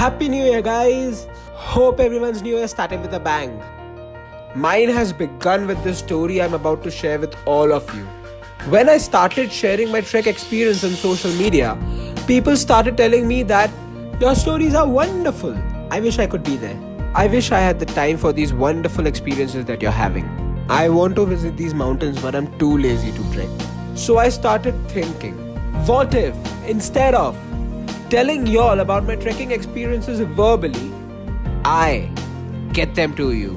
Happy New Year, guys! Hope everyone's New Year started with a bang. Mine has begun with this story I'm about to share with all of you. When I started sharing my trek experience on social media, people started telling me that your stories are wonderful. I wish I could be there. I wish I had the time for these wonderful experiences that you're having. I want to visit these mountains, but I'm too lazy to trek. So I started thinking, what if, instead of telling y'all about my trekking experiences verbally, I get them to you.